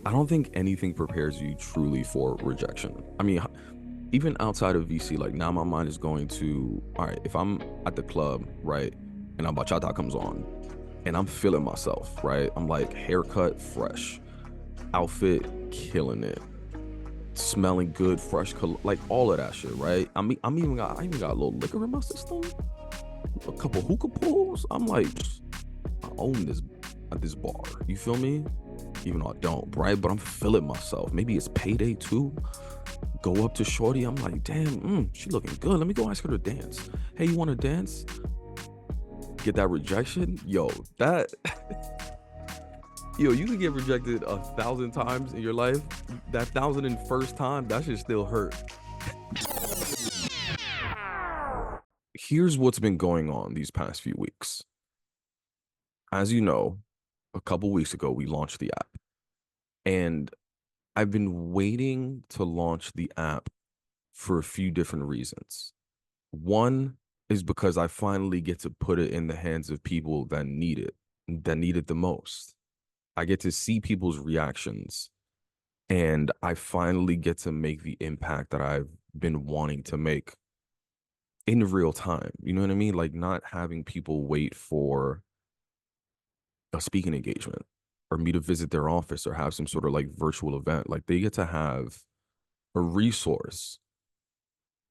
I don't think anything prepares you truly for rejection. I mean, even outside of VC, like now my mind is going to, all right, if I'm at the club, right, and a bachata comes on and I'm feeling myself, right? I'm like haircut fresh, outfit killing it, smelling good, fresh, like all of that shit, right? I even got a little liquor in my system, a couple hookah pulls. I'm like, I own this at this bar. You feel me? Even though I don't, right? But I'm feeling myself. Maybe it's payday too. Go up to shorty. I'm like, damn, she looking good. Let me go ask her to dance. Hey, you want to dance? Get that rejection? Yo, that yo, you can get rejected 1,000 times in your life. That 1,001st time, that should still hurt. Here's what's been going on these past few weeks. As you know, a couple weeks ago, we launched the app. And I've been waiting to launch the app for a few different reasons. One is because I finally get to put it in the hands of people that need it the most. I get to see people's reactions, and I finally get to make the impact that I've been wanting to make in real time. You know what I mean? Like not having people wait for a speaking engagement or me to visit their office or have some sort of like virtual event. Like they get to have a resource,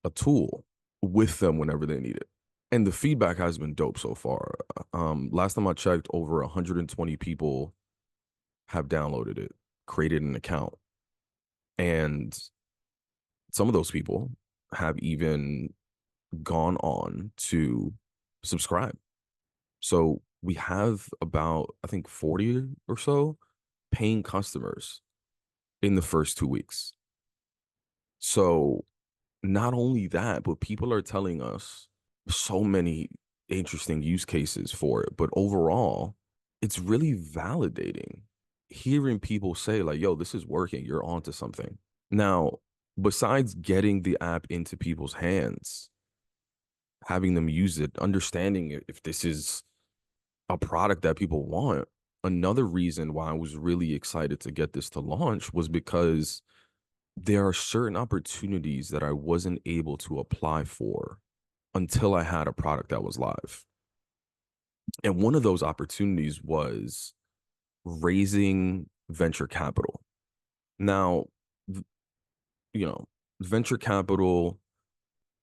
a tool with them whenever they need it. And the feedback has been dope so far. Last time I checked, over 120 people have downloaded it, created an account, and some of those people have even gone on to subscribe. So we have about, I think, 40 or so paying customers in the first 2 weeks. So not only that, but people are telling us so many interesting use cases for it. But overall, it's really validating hearing people say, like, yo, this is working, you're onto something. Now, besides getting the app into people's hands, having them use it, understanding if this is a product that people want, another reason why I was really excited to get this to launch was because there are certain opportunities that I wasn't able to apply for until I had a product that was live. And one of those opportunities was raising venture capital. Now, you know, venture capital,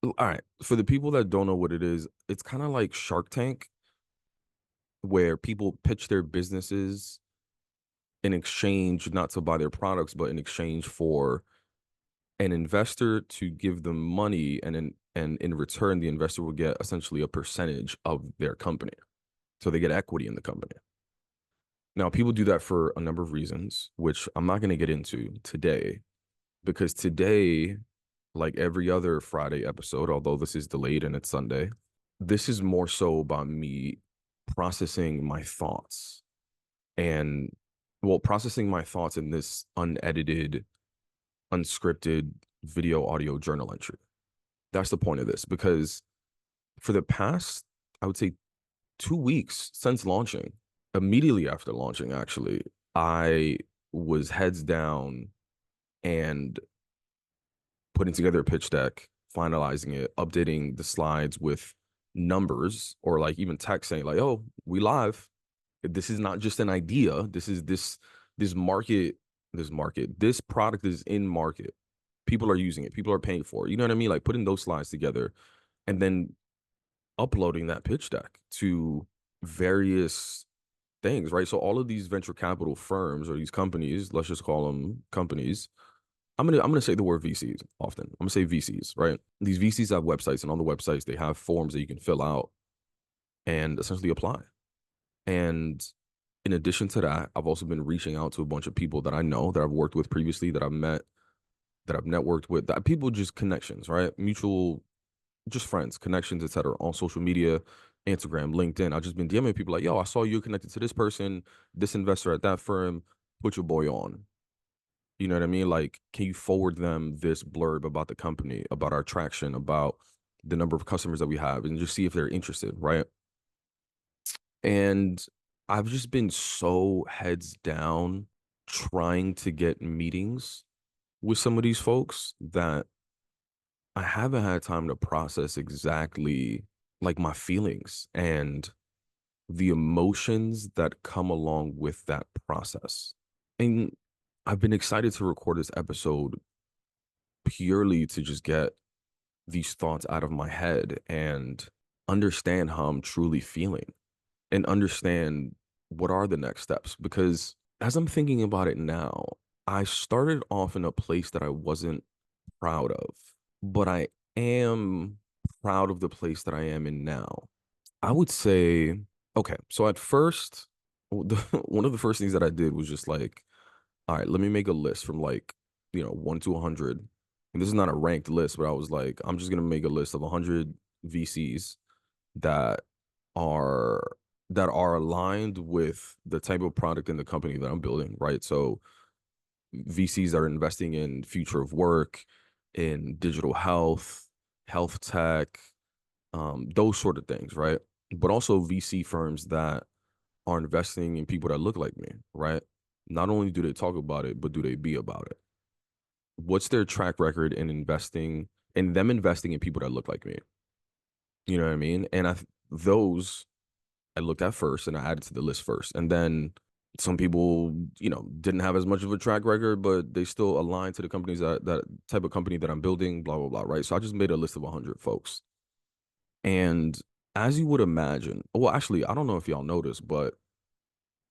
all right, for the people that don't know what it is, it's kind of like Shark Tank, where people pitch their businesses in exchange, not to buy their products, but in exchange for an investor to give them money, and in return, the investor will get essentially a percentage of their company. So they get equity in the company. Now, people do that for a number of reasons, which I'm not going to get into today, because today, like every other Friday episode, although this is delayed and it's Sunday, this is more so about me processing my thoughts and, well, processing my thoughts in this unedited, unscripted video audio journal entry. That's the point of this, because for the past, I would say, 2 weeks since launching, immediately after launching, actually, I was heads down and putting together a pitch deck, finalizing it, updating the slides with numbers or like even text saying like, "Oh, we live. This is not just an idea. This market, this product is in market. People are using it. People are paying for it." You know what I mean? Like putting those slides together and then uploading that pitch deck to various things, right? So all of these venture capital firms or these companies, let's just call them companies. I'm gonna say the word VCs often. I'm gonna say VCs, right? These VCs have websites, and on the websites they have forms that you can fill out and essentially apply. And in addition to that, I've also been reaching out to a bunch of people that I know, that I've worked with previously, that I've met, that I've networked with, that people, just connections, right? Mutual, just friends, connections, etc. On social media, Instagram, LinkedIn. I've just been DMing people like, yo, I saw you connected to this person, this investor at that firm. Put your boy on. You know what I mean? Like, can you forward them this blurb about the company, about our traction, about the number of customers that we have, and just see if they're interested, right? And I've just been so heads down trying to get meetings with some of these folks that I haven't had time to process exactly like my feelings and the emotions that come along with that process. And I've been excited to record this episode purely to just get these thoughts out of my head and understand how I'm truly feeling and understand what are the next steps. Because as I'm thinking about it now, I started off in a place that I wasn't proud of, but I am proud of the place that I am in now. I would say, okay, so at first, one of the first things that I did was just like, all right, let me make a list from like, 1 to 100. And this is not a ranked list, but I was like, I'm just gonna make a list of 100 VCs that are that are aligned with the type of product in the company that I'm building, right? So VCs that are investing in future of work, in digital health, health tech, those sort of things, right? But also VC firms that are investing in people that look like me, right? Not only do they talk about it, but do they be about it? What's their track record in investing in people that look like me? You know what I mean? And those I looked at first and I added to the list first. And then some people, didn't have as much of a track record, but they still align to the companies that type of company that I'm building, blah, blah, blah, right? So I just made a list of 100 folks. And as you would imagine, well, actually, I don't know if y'all noticed, but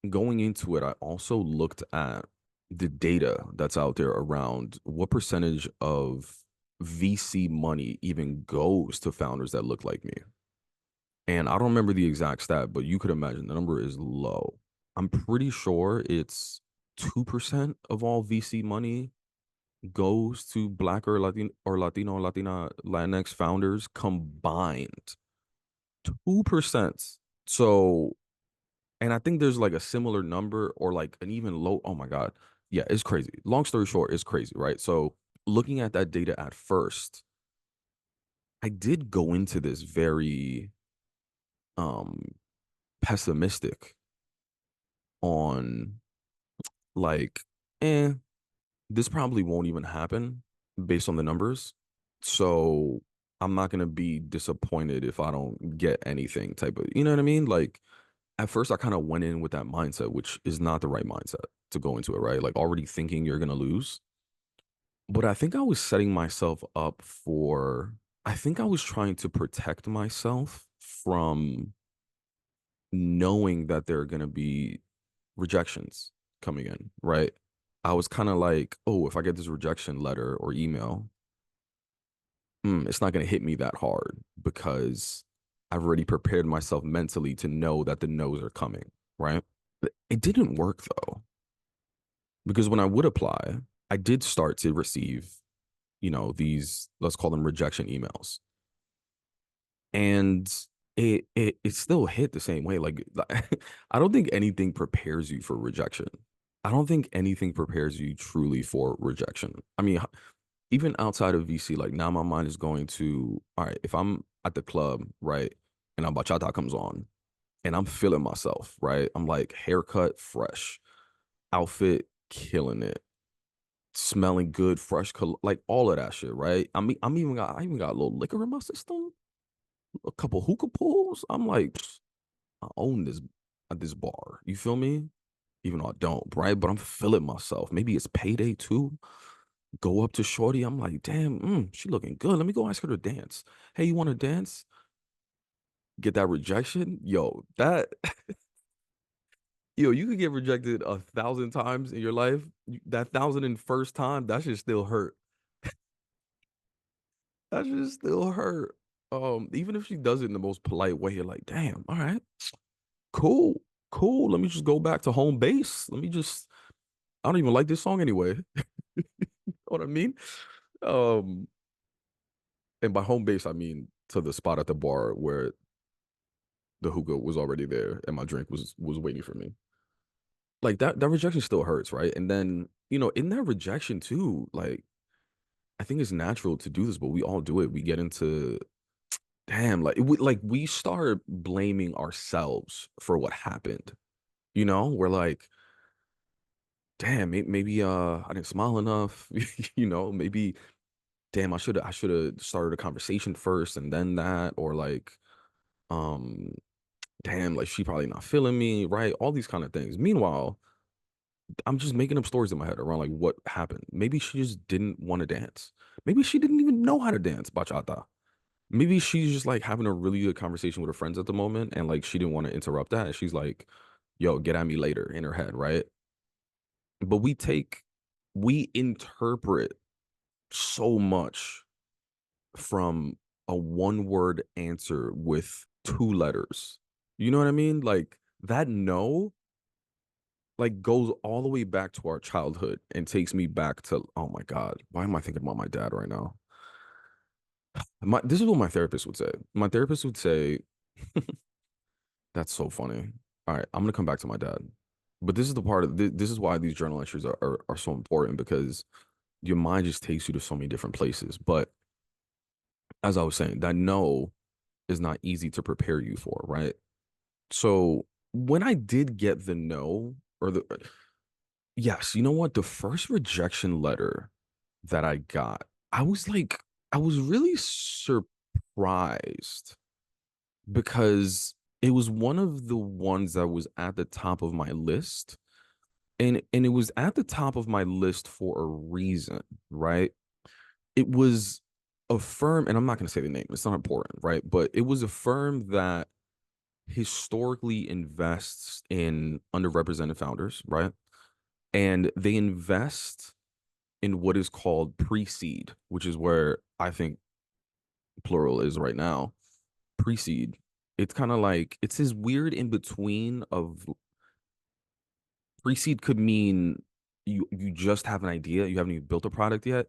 going into it, I also looked at the data that's out there around what percentage of VC money even goes to founders that look like me. And I don't remember the exact stat, but you could imagine the number is low. I'm pretty sure it's 2% of all VC money goes to Black or Latino or Latina Latinx founders combined. 2%. So, and I think there's like a similar number or like an even low. Oh my God. Yeah, it's crazy. Long story short, it's crazy, right? So, looking at that data at first, I did go into this very um pessimistic on like, eh, this probably won't even happen based on the numbers. So I'm not gonna be disappointed if I don't get anything type of, you know what I mean? Like at first I kind of went in with that mindset, which is not the right mindset to go into it, right? Like already thinking you're gonna lose. But I think I was setting myself up for, I think I was trying to protect myself from knowing that there are gonna be rejections coming in, right? I was kind of like, oh, if I get this rejection letter or email, it's not going to hit me that hard because I've already prepared myself mentally to know that the no's are coming, right? But it didn't work though, because when I would apply, I did start to receive, these, let's call them rejection emails. And it still hit the same way. Like I don't think anything prepares you for rejection. I don't think anything prepares you truly for rejection. I mean, even outside of VC, like now my mind is going to, all right, if I'm at the club, right, and a bachata comes on and I'm feeling myself, right? I'm like haircut fresh, outfit killing it, smelling good, fresh, like all of that shit, right? I even got a little liquor in my system, a couple hookah pulls. I'm like, I own this at this bar. You feel me? Even though I don't, right? But I'm feeling myself. Maybe it's payday too. Go up to Shorty. I'm like, damn, she looking good. Let me go ask her to dance. Hey, you want to dance? Get that rejection? Yo, you could get rejected 1,000 times in your life. That 1,001st time, that should still hurt. That should still hurt. Even if she does it in the most polite way, you're like, damn, all right, cool, cool. Let me just go back to home base. I don't even like this song anyway. Know what I mean? Um, and by home base, I mean to the spot at the bar where the hookah was already there and my drink was waiting for me. Like that rejection still hurts, right? And then, in that rejection too, like I think it's natural to do this, but we all do it. We get into damn, we start blaming ourselves for what happened. We're like, damn, maybe I didn't smile enough. Maybe damn, I should have started a conversation first and then that, or like, um, damn, like she probably not feeling me, right? All these kind of things. Meanwhile, I'm just making up stories in my head around like what happened. Maybe she just didn't want to dance. Maybe she didn't even know how to dance bachata. Maybe she's just like having a really good conversation with her friends at the moment, and like she didn't want to interrupt that. And she's like, "Yo, get at me later," in her head, right? But we interpret so much from a one word answer with two letters. You know what I mean? Like that no like goes all the way back to our childhood and takes me back to, oh my God, why am I thinking about my dad right now? This is what my therapist would say. My therapist would say, that's so funny. All right, I'm gonna come back to my dad. But this is the part of this is why these journal entries are so important, because your mind just takes you to so many different places. But as I was saying, that no is not easy to prepare you for, right? So when I did get the no, or the yes, you know what? The first rejection letter that I got, I was like, I was really surprised because it was one of the ones that was at the top of my list. And it was at the top of my list for a reason, right? It was a firm, and I'm not going to say the name, it's not important, right? But it was a firm that historically invests in underrepresented founders, right? And they invest in what is called pre-seed, which is where I think plural is right now. Pre-seed. It's kind of like it's this weird in between of pre-seed could mean you just have an idea, you haven't even built a product yet.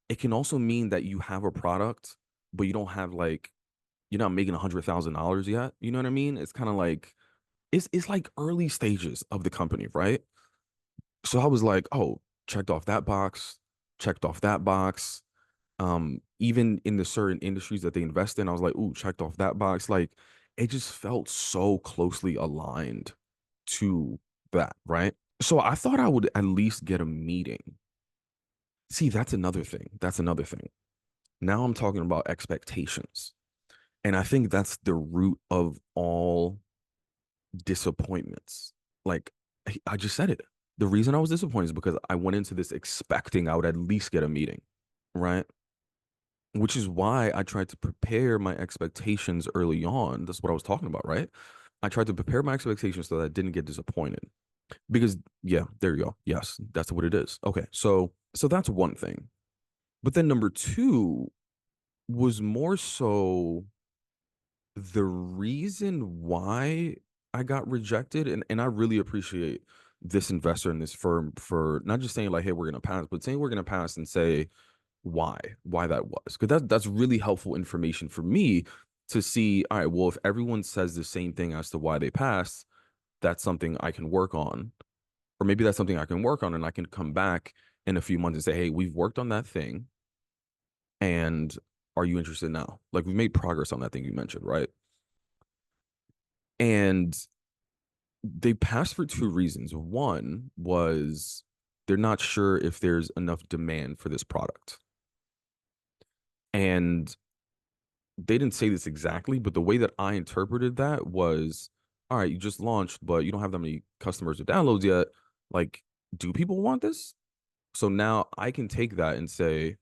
It can also mean that you have a product, but you don't have like you're not making $100,000 yet. You know what I mean? It's kind of like it's like early stages of the company, right? So I was like, oh, checked off that box, checked off that box. Even in the certain industries that they invest in, I was like, ooh, checked off that box. Like it just felt so closely aligned to that, right? So I thought I would at least get a meeting. See, that's another thing. That's another thing. Now I'm talking about expectations. And I think that's the root of all disappointments. Like I just said it. The reason I was disappointed is because I went into this expecting I would at least get a meeting, right? Which is why I tried to prepare my expectations early on. That's what I was talking about, right? I tried to prepare my expectations so that I didn't get disappointed. Because yeah, there you go. Yes, that's what it is. Okay. So that's one thing. But then number two was more so the reason why I got rejected. And I really appreciate this investor in this firm for not just saying like, hey, we're gonna pass, but saying we're gonna pass and say why that was. Because that's really helpful information for me to see, all right, well, if everyone says the same thing as to why they passed, that's something I can work on. Or maybe that's something I can work on and I can come back in a few months and say, hey, we've worked on that thing. And are you interested now? Like we've made progress on that thing you mentioned, right? And they passed for two reasons. One was they're not sure if there's enough demand for this product. And they didn't say this exactly, but the way that I interpreted that was, all right, you just launched, but you don't have that many customers or downloads yet. Like, do people want this? So now I can take that and say,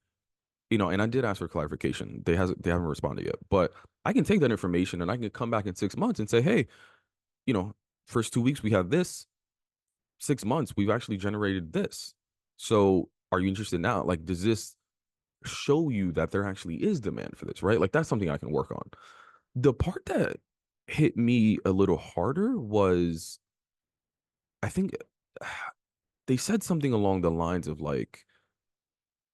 and I did ask for clarification. They haven't responded yet, but I can take that information and I can come back in 6 months and say, hey, you know, first 2 weeks we have this. 6 months we've actually generated this. So are you interested now? Like, does this show you that there actually is demand for this? Right? Like that's something I can work on. The part that hit me a little harder was I think they said something along the lines of like,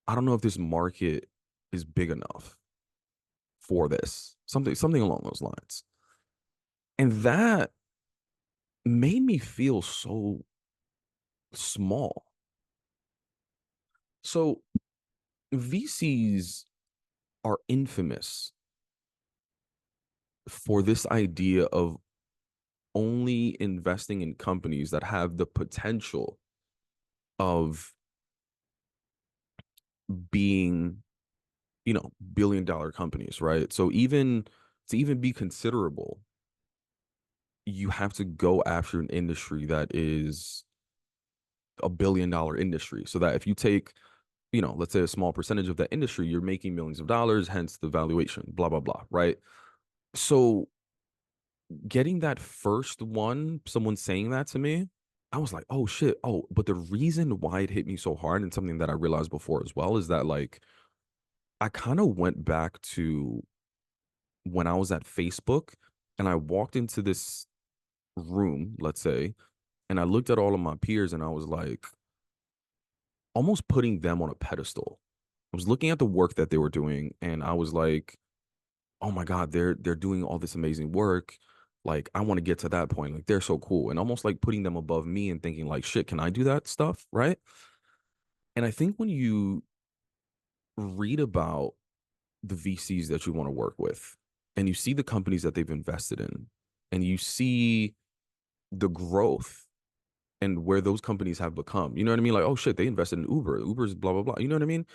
I don't know if this market is big enough for this. Something along those lines. And that made me feel so small. So VCs are infamous for this idea of only investing in companies that have the potential of being, billion-dollar companies, right? So even to even be considerable, you have to go after an industry that is a billion-dollar industry. So that if you take, let's say a small percentage of that industry, you're making millions of dollars, hence the valuation, blah, blah, blah, right? So getting that first one, someone saying that to me, I was like, oh shit. Oh, but the reason why it hit me so hard, and something that I realized before as well, is that like I kind of went back to when I was at Facebook and I walked into this room, let's say, and I looked at all of my peers and I was like almost putting them on a pedestal. I was looking at the work that they were doing and I was like, oh my God, they're doing all this amazing work. Like I want to get to that point. Like they're so cool. And almost like putting them above me and thinking like, shit, can I do that stuff? Right. And I think when you read about the VCs that you want to work with and you see the companies that they've invested in and you see the growth and where those companies have become, you know what I mean? Like, oh shit, they invested in Uber. Uber's blah, blah, blah. You know what I mean?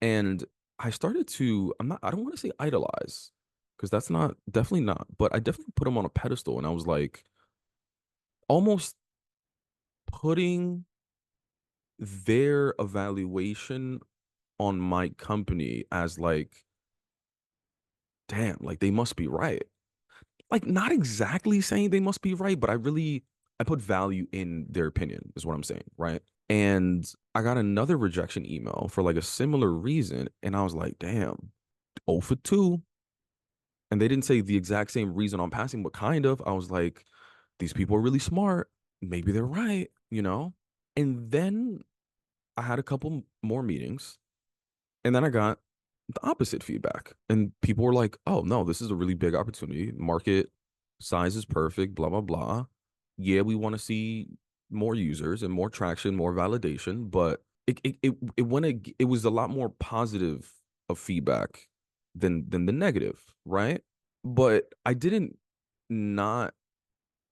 And I started to, I don't want to say idolize because that's not, definitely not, but I definitely put them on a pedestal. And I was like, almost putting their evaluation on my company as like, damn, like they must be right. Like, not exactly saying they must be right, but I put value in their opinion, is what I'm saying, right? And I got another rejection email for like a similar reason. And I was like, damn, 0 for 2. And they didn't say the exact same reason on passing, but kind of. I was like, these people are really smart. Maybe they're right, you know? And then I had a couple more meetings, and then I got the opposite feedback. And people were like, oh, no, this is a really big opportunity. Market size is perfect, blah, blah, blah. Yeah, we want to see more users and more traction, more validation, but it was a lot more positive of feedback than the negative, right? But I didn't not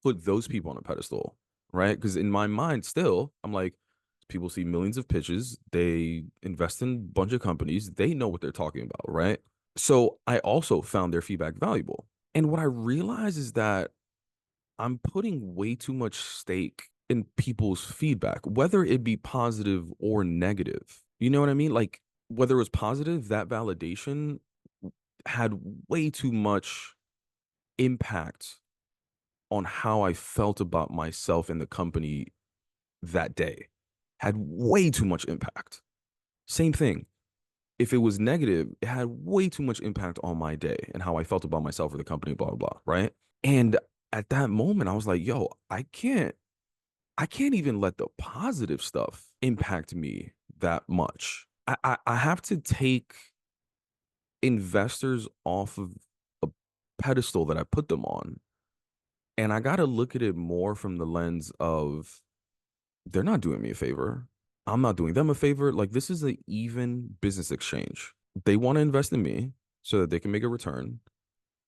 put those people on a pedestal, right? Because in my mind, still, I'm like, people see millions of pitches, they invest in a bunch of companies, they know what they're talking about, right? So I also found their feedback valuable. And what I realized is that I'm putting way too much stake in people's feedback, whether it be positive or negative. You know what I mean? Like, whether it was positive, that validation had way too much impact on how I felt about myself and the company that day. Had way too much impact. Same thing. If it was negative, it had way too much impact on my day and how I felt about myself or the company, blah, blah, blah. Right. And at that moment, I was like, yo, I can't even let the positive stuff impact me that much. I have to take investors off of a pedestal that I put them on. And I got to look at it more from the lens of they're not doing me a favor. I'm not doing them a favor. Like, this is an even business exchange. They want to invest in me so that they can make a return.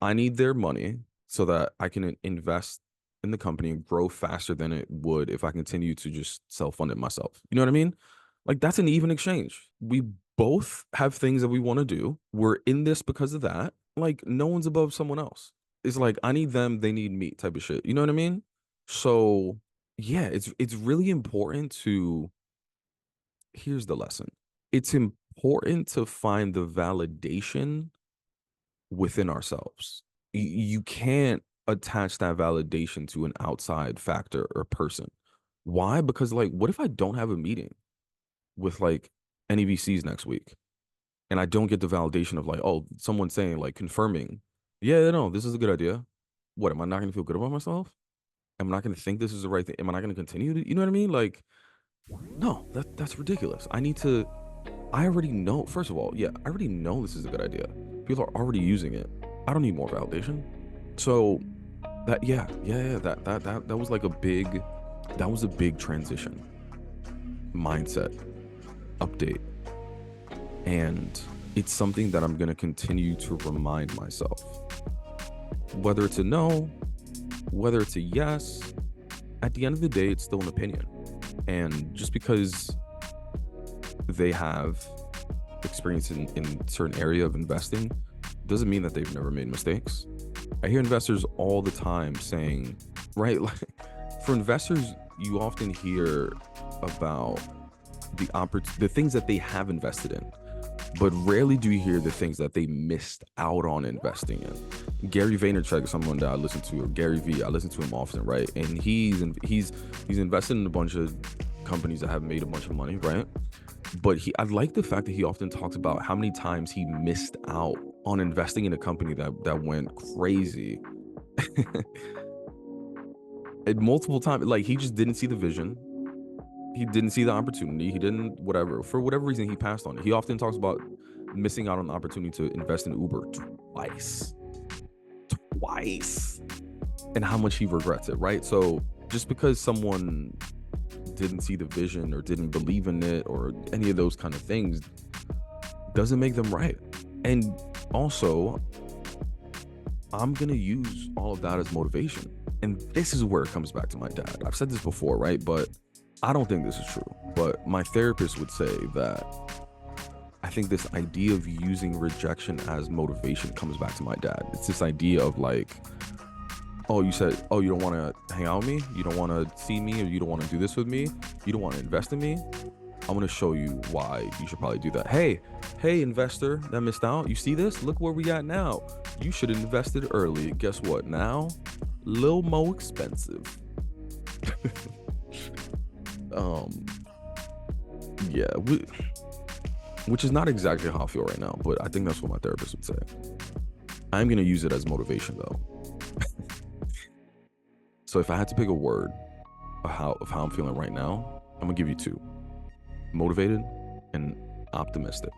I need their money so that I can invest in the company and grow faster than it would if I continue to just self-fund it myself. You know what I mean? Like, that's an even exchange. We both have things that we want to do. We're in this because of that. Like, no one's above someone else. It's like I need them, they need me type of shit. You know what I mean? So yeah, it's really important to, here's the lesson. It's important to find the validation within ourselves. You can't attach that validation to an outside factor or person. Why? Because like, what if I don't have a meeting with like any VCs next week and I don't get the validation of like, oh, someone saying like confirming, yeah, no, this is a good idea. What, am I not going to feel good about myself? Am I not going to think this is the right thing? Am I not going to continue to, you know what I mean? Like, no, that's ridiculous. I already know, first of all, yeah, I already know this is a good idea. People are already using it. I don't need more validation. So yeah, that was like that was a big transition, mindset update. And it's something that I'm going to continue to remind myself. Whether it's a no, whether it's a yes, at the end of the day, it's still an opinion. And just because they have experience in certain area of investing doesn't mean that they've never made mistakes. I hear investors all the time saying, right, like for investors, you often hear about the things that they have invested in, but rarely do you hear the things that they missed out on investing in. Gary Vaynerchuk is someone that I listen to, or Gary V. I listen to him often, right? And he's invested in a bunch of companies that have made a bunch of money, right? But I like the fact that he often talks about how many times he missed out on investing in a company that went crazy. And multiple times, like he just didn't see the vision. He didn't see the opportunity. He didn't, whatever, for whatever reason, he passed on it. He often talks about missing out on the opportunity to invest in Uber twice, and how much he regrets it, right? So just because someone didn't see the vision or didn't believe in it or any of those kind of things doesn't make them right. And also, I'm going to use all of that as motivation. And this is where it comes back to my dad. I've said this before, right? But I don't think this is true. But my therapist would say that I think this idea of using rejection as motivation comes back to my dad. It's this idea of like, oh, you said, oh, you don't want to hang out with me? You don't want to see me, or you don't want to do this with me? You don't want to invest in me? I'm going to show you why you should probably do that. Hey, investor that missed out. You see this? Look where we at now. You should have invested early. Guess what? Now, a little more expensive. Yeah, which is not exactly how I feel right now, but I think that's what my therapist would say. I'm going to use it as motivation though. So if I had to pick a word of how I'm feeling right now, I'm gonna give you two: motivated and optimistic.